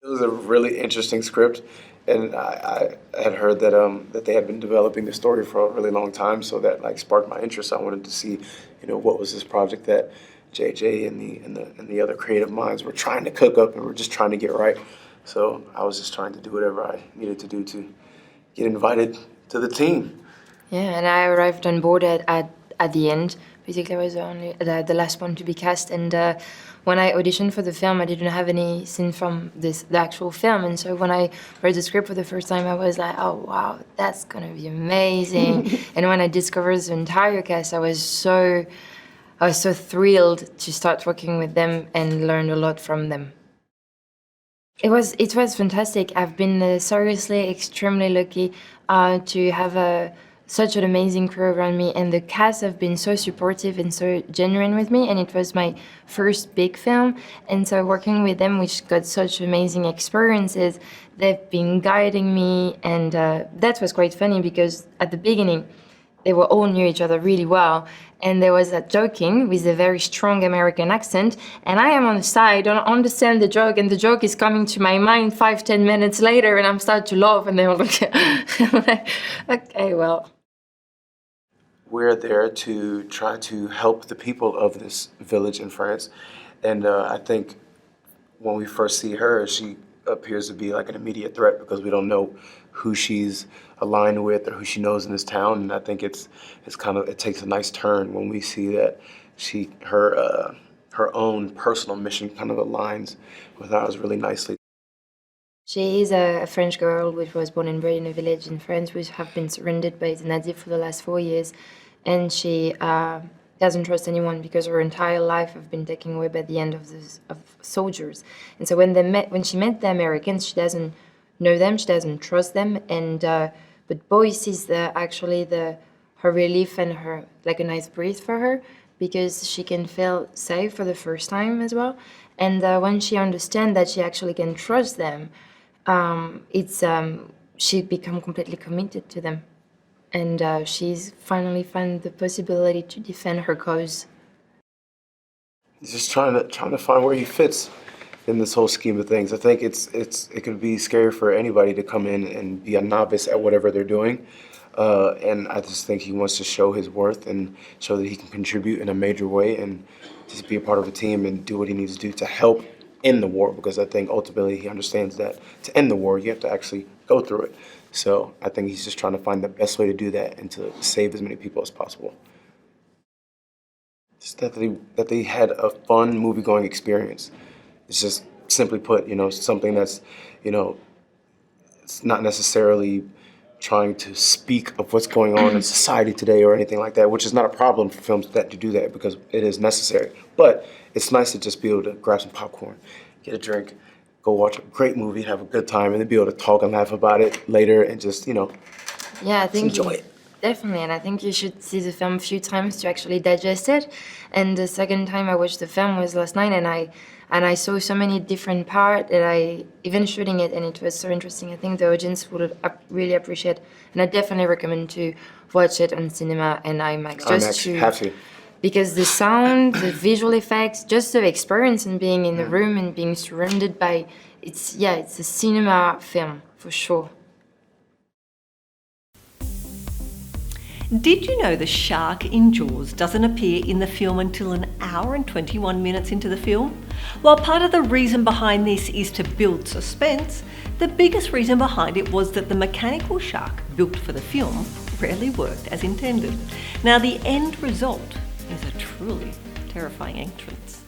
It was a really interesting script, and I had heard that that they had been developing the story for a really long time, so that like sparked my interest. I wanted to see, what was this project that JJ and the other creative minds were trying to cook up and were just trying to get right. So I was just trying to do whatever I needed to do to get invited to the team. Yeah, and I arrived on board at the end. Basically, I was only the last one to be cast, and when I auditioned for the film, I didn't have any scene from the actual film, and so when I read the script for the first time, I was like, oh wow, that's gonna be amazing. And when I discovered the entire cast, I was so thrilled to start working with them and learn a lot from them. It was fantastic. I've been seriously extremely lucky to have such an amazing crew around me, and the cast have been so supportive and so genuine with me, and it was my first big film, and so working with them, which got such amazing experiences, they've been guiding me, and that was quite funny because at the beginning, they were all knew each other really well, and there was that joking with a very strong American accent, and I am on the side, don't understand the joke, and the joke is coming to my mind 5-10 minutes later, and I'm starting to laugh, and they're like, I'm like, okay, well. We're there to try to help the people of this village in France, and I think when we first see her, she appears to be like an immediate threat because we don't know who she's aligned with or who she knows in this town, and I think it takes a nice turn when we see that her own personal mission kind of aligns with ours really nicely. She is a French girl which was born and bred in a village in France, which have been surrounded by the Nazis for the last 4 years, and she doesn't trust anyone because her entire life have been taken away by the end of soldiers. And so when she met the Americans, she doesn't know them, she doesn't trust them, and but Boyce is her relief and her like a nice breath for her because she can feel safe for the first time as well. And when she understands that she actually can trust them, she become completely committed to them, and she's finally found the possibility to defend her cause. He's just trying to find where he fits in this whole scheme of things. I think it can be scary for anybody to come in and be a novice at whatever they're doing, and I just think he wants to show his worth and show that he can contribute in a major way and just be a part of a team and do what he needs to do to help end the war, because I think ultimately he understands that to end the war you have to actually go through it. So I think he's just trying to find the best way to do that and to save as many people as possible. Just that they had a fun movie-going experience. It's just simply put, something that's, it's not necessarily trying to speak of what's going on in society today or anything like that, which is not a problem for films that do that because it is necessary. But it's nice to just be able to grab some popcorn, get a drink, go watch a great movie, have a good time, and then be able to talk and laugh about it later and just, Yeah, I think enjoy it. Definitely, and I think you should see the film a few times to actually digest it. And the second time I watched the film was last night, and I saw so many different parts that I even shooting it, and it was so interesting. I think the audience would really appreciate, and I definitely recommend to watch it on cinema and IMAX. Have to. Because the sound, the visual effects, just the experience and being in the room and being surrounded by, it's a cinema film for sure. Did you know the shark in Jaws doesn't appear in the film until an hour and 21 minutes into the film? While part of the reason behind this is to build suspense, the biggest reason behind it was that the mechanical shark built for the film rarely worked as intended. Now the end result is a truly terrifying entrance.